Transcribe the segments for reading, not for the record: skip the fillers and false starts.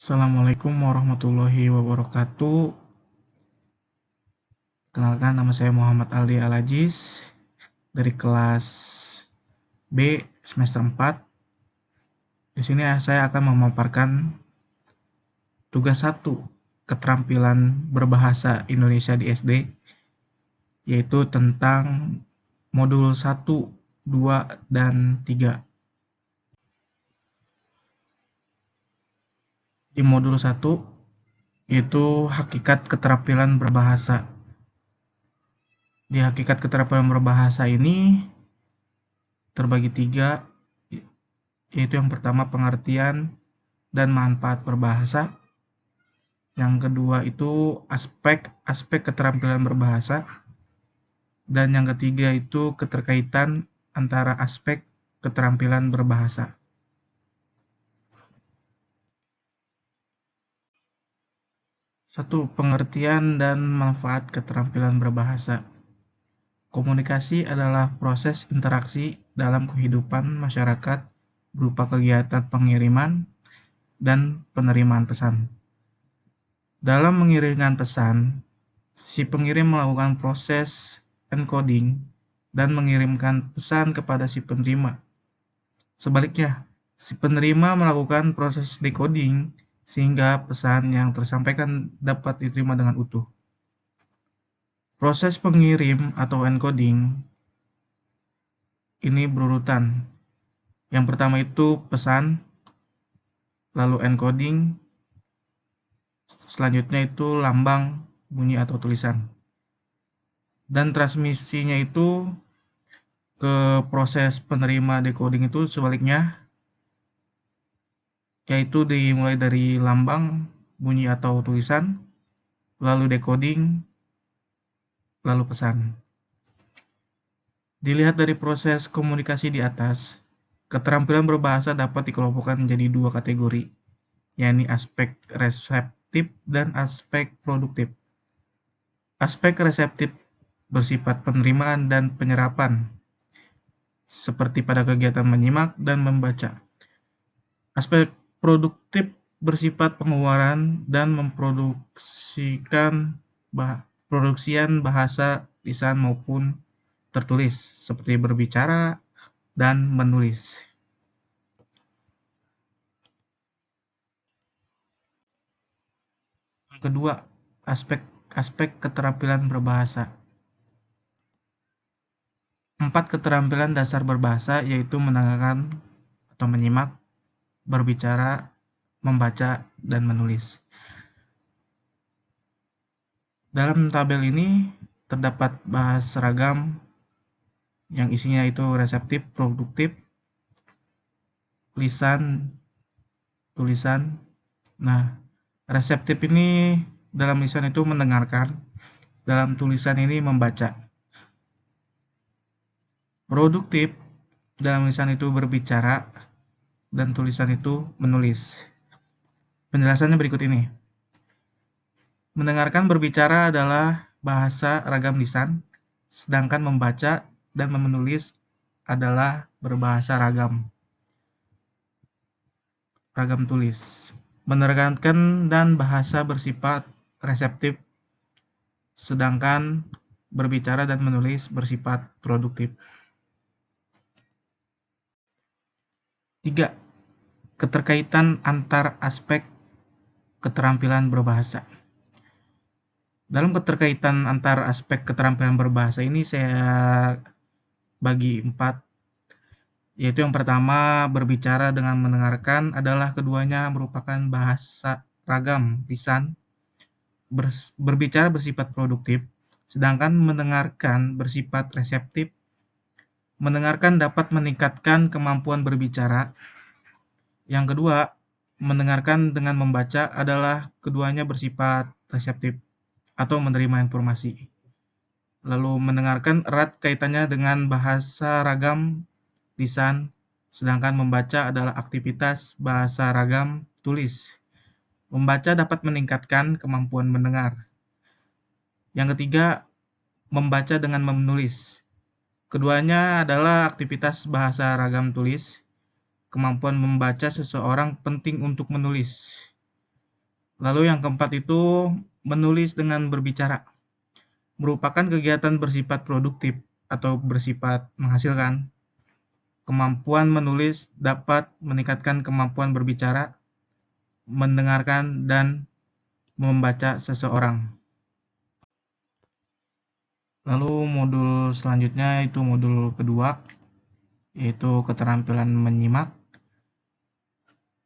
Assalamualaikum warahmatullahi wabarakatuh. Kenalkan, nama saya Muhammad Aldi Al-Aziz dari kelas B semester 4. Di sini saya akan memaparkan tugas 1, keterampilan berbahasa Indonesia di SD, yaitu tentang modul 1, 2, dan 3. Di modul 1 yaitu hakikat keterampilan berbahasa. Di hakikat keterampilan berbahasa ini terbagi 3, yaitu yang pertama pengertian dan manfaat berbahasa. Yang kedua itu aspek keterampilan berbahasa. Dan yang ketiga itu keterkaitan antara aspek keterampilan berbahasa. Satu, pengertian dan manfaat keterampilan berbahasa. Komunikasi adalah proses interaksi dalam kehidupan masyarakat berupa kegiatan pengiriman dan penerimaan pesan. Dalam mengirimkan pesan, si pengirim melakukan proses encoding dan mengirimkan pesan kepada si penerima. Sebaliknya, si penerima melakukan proses decoding sehingga pesan yang tersampaikan dapat diterima dengan utuh. Proses pengirim atau encoding ini berurutan. Yang pertama itu pesan, lalu encoding, selanjutnya itu lambang, bunyi atau tulisan. Dan transmisinya itu ke proses penerima decoding itu sebaliknya, yaitu dimulai dari lambang, bunyi atau tulisan, lalu decoding, lalu pesan. Dilihat dari proses komunikasi di atas, keterampilan berbahasa dapat dikelompokkan menjadi 2 kategori, yakni aspek reseptif dan aspek produktif. Aspek reseptif bersifat penerimaan dan penyerapan, seperti pada kegiatan menyimak dan membaca. Aspek produktif bersifat pengeluaran dan produksian bahasa lisan maupun tertulis, seperti berbicara dan menulis. Yang kedua, aspek keterampilan berbahasa. 4 keterampilan dasar berbahasa yaitu mendengarkan atau menyimak, berbicara, membaca, dan menulis. Dalam tabel ini terdapat bahasa seragam yang isinya itu reseptif, produktif, lisan, tulisan. Nah, reseptif ini dalam lisan itu mendengarkan, dalam tulisan ini membaca. Produktif dalam lisan itu berbicara, dan tulisan itu menulis. Penjelasannya berikut ini. Mendengarkan berbicara adalah bahasa ragam lisan, sedangkan membaca dan menulis adalah berbahasa ragam tulis. Menerangkan dan bahasa bersifat reseptif, sedangkan berbicara dan menulis bersifat produktif. 3. Keterkaitan antar aspek keterampilan berbahasa. Dalam keterkaitan antar aspek keterampilan berbahasa ini saya bagi 4, yaitu yang pertama berbicara dengan mendengarkan adalah keduanya merupakan bahasa ragam lisan. Berbicara bersifat produktif, sedangkan mendengarkan bersifat reseptif. Mendengarkan dapat meningkatkan kemampuan berbicara. Yang kedua, mendengarkan dengan membaca adalah keduanya bersifat reseptif atau menerima informasi. Lalu mendengarkan erat kaitannya dengan bahasa ragam lisan, sedangkan membaca adalah aktivitas bahasa ragam tulis. Membaca dapat meningkatkan kemampuan mendengar. Yang ketiga, membaca dengan menulis. Keduanya adalah aktivitas bahasa ragam tulis. Kemampuan membaca seseorang penting untuk menulis. Lalu yang keempat itu menulis dengan berbicara. Merupakan kegiatan bersifat produktif atau bersifat menghasilkan. Kemampuan menulis dapat meningkatkan kemampuan berbicara, mendengarkan, dan membaca seseorang. Lalu modul selanjutnya itu modul kedua, yaitu keterampilan menyimak.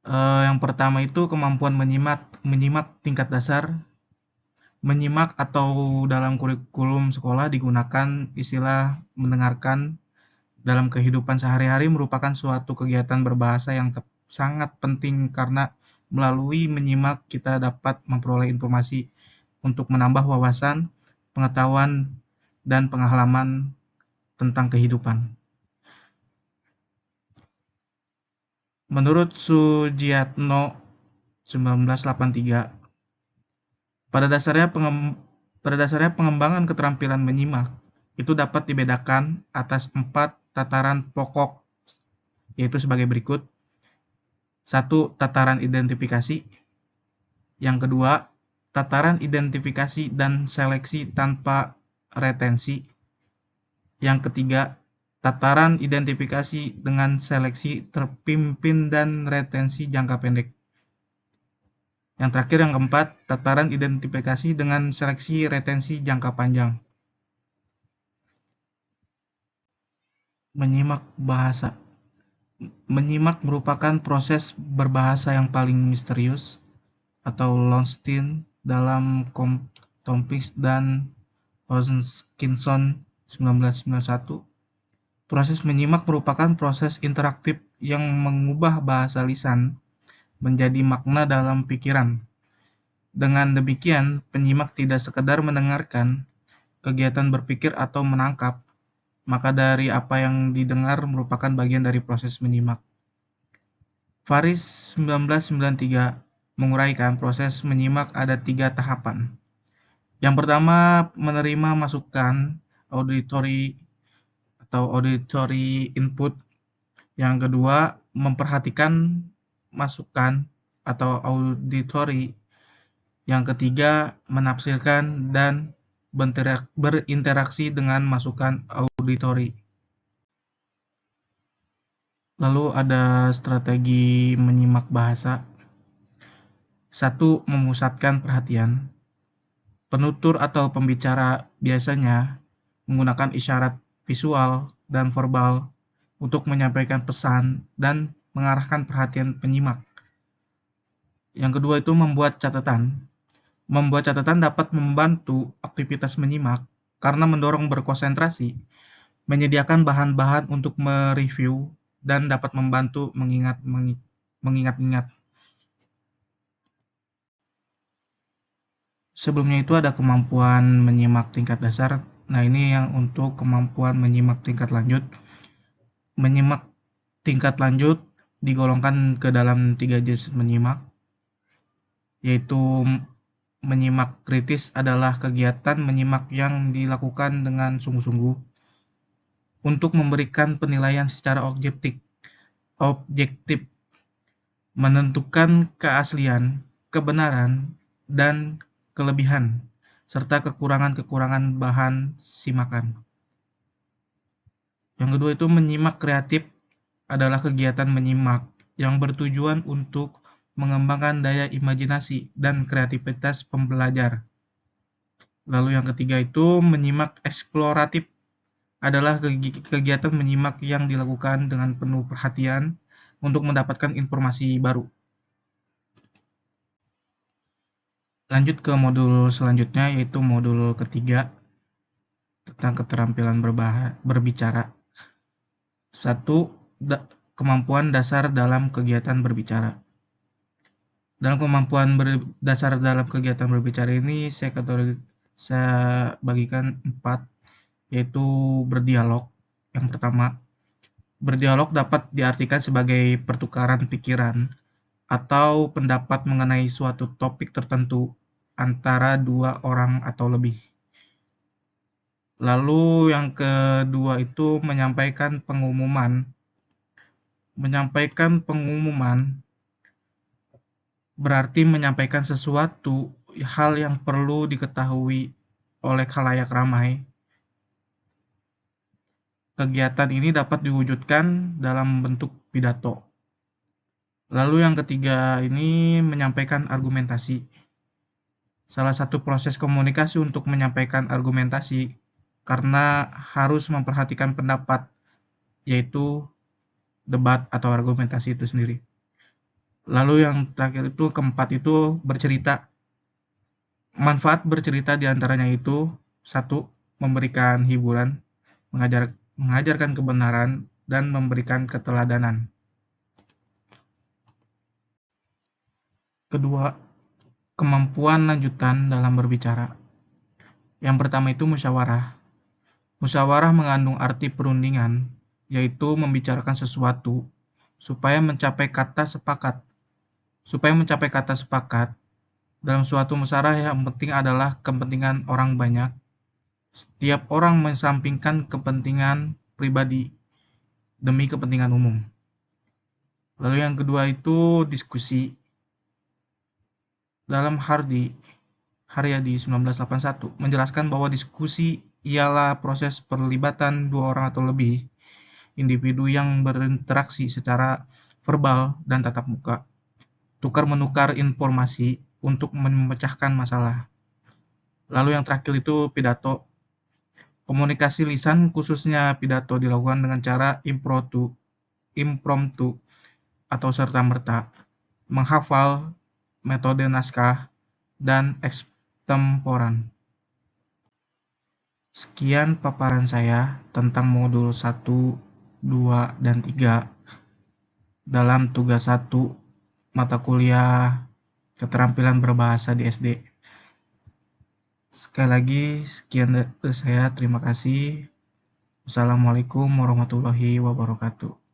Yang pertama itu kemampuan menyimak tingkat dasar. Menyimak atau dalam kurikulum sekolah digunakan istilah mendengarkan dalam kehidupan sehari-hari merupakan suatu kegiatan berbahasa yang sangat penting karena melalui menyimak kita dapat memperoleh informasi untuk menambah wawasan, pengetahuan, dan pengalaman tentang kehidupan. Menurut Sujiatno 1983, pada dasarnya pengembangan keterampilan menyimak itu dapat dibedakan atas 4 tataran pokok, yaitu sebagai berikut. 1. Tataran identifikasi. Yang kedua, tataran identifikasi dan seleksi tanpa retensi. Yang ketiga, tataran identifikasi dengan seleksi terpimpin dan retensi jangka pendek. Yang terakhir yang keempat, tataran identifikasi dengan seleksi retensi jangka panjang. Menyimak bahasa. Menyimak merupakan proses berbahasa yang paling misterius atau Lowenstein dalam Tompkins dan Hoskinson 1991. Proses menyimak merupakan proses interaktif yang mengubah bahasa lisan menjadi makna dalam pikiran. Dengan demikian, penyimak tidak sekedar mendengarkan, kegiatan berpikir atau menangkap, maka dari apa yang didengar merupakan bagian dari proses menyimak. Faris 1993 menguraikan proses menyimak ada 3 tahapan. Yang pertama, menerima masukan auditory input. Yang kedua, memperhatikan masukan atau auditory. Yang ketiga, menafsirkan dan berinteraksi dengan masukan auditory. Lalu ada strategi menyimak bahasa. 1. Memusatkan perhatian. Penutur atau pembicara biasanya menggunakan isyarat visual dan verbal untuk menyampaikan pesan dan mengarahkan perhatian penyimak. Yang kedua itu membuat catatan. Membuat catatan dapat membantu aktivitas menyimak karena mendorong berkonsentrasi, menyediakan bahan-bahan untuk mereview, dan dapat membantu mengingat-ingat. Sebelumnya itu ada kemampuan menyimak tingkat dasar. Nah, ini yang untuk kemampuan menyimak tingkat lanjut. Menyimak tingkat lanjut digolongkan ke dalam 3 jenis menyimak, yaitu menyimak kritis adalah kegiatan menyimak yang dilakukan dengan sungguh-sungguh untuk memberikan penilaian secara objektif, menentukan keaslian, kebenaran, dan kelebihan, serta kekurangan-kekurangan bahan simakan. Yang kedua itu menyimak kreatif adalah kegiatan menyimak yang bertujuan untuk mengembangkan daya imajinasi dan kreativitas pembelajar. Lalu yang ketiga itu menyimak eksploratif adalah kegiatan menyimak yang dilakukan dengan penuh perhatian untuk mendapatkan informasi baru. Lanjut ke modul selanjutnya yaitu modul ketiga tentang keterampilan berbicara. 1. Kemampuan dasar dalam kegiatan berbicara. Dalam kemampuan dasar dalam kegiatan berbicara ini saya bagikan 4, yaitu berdialog. Yang pertama, berdialog dapat diartikan sebagai pertukaran pikiran atau pendapat mengenai suatu topik tertentu antara 2 orang atau lebih. Lalu yang kedua itu menyampaikan pengumuman berarti menyampaikan sesuatu hal yang perlu diketahui oleh khalayak ramai. Kegiatan ini dapat diwujudkan dalam bentuk pidato. Lalu yang ketiga ini menyampaikan argumentasi. Salah satu proses komunikasi untuk menyampaikan argumentasi karena harus memperhatikan pendapat, yaitu debat atau argumentasi itu sendiri. Lalu yang terakhir itu keempat itu bercerita. Manfaat bercerita diantaranya itu satu, memberikan hiburan, mengajarkan kebenaran, dan memberikan keteladanan. Kedua, kemampuan lanjutan dalam berbicara. Yang pertama itu musyawarah. Musyawarah mengandung arti perundingan, yaitu membicarakan sesuatu supaya mencapai kata sepakat. Supaya mencapai kata sepakat, dalam suatu musyawarah yang penting adalah kepentingan orang banyak. Setiap orang mensampingkan kepentingan pribadi demi kepentingan umum. Lalu yang kedua itu diskusi. Dalam Haryadi 1981 menjelaskan bahwa diskusi ialah proses perlibatan dua orang atau lebih individu yang berinteraksi secara verbal dan tatap muka, tukar-menukar informasi untuk memecahkan masalah. Lalu yang terakhir itu pidato. Komunikasi lisan khususnya pidato dilakukan dengan cara impromptu atau serta-merta, menghafal, metode naskah, dan ekstemporan. Sekian paparan saya tentang modul 1, 2, dan 3 dalam tugas 1 mata kuliah keterampilan berbahasa di SD. Sekali lagi, sekian dari saya. Terima kasih. Wassalamualaikum warahmatullahi wabarakatuh.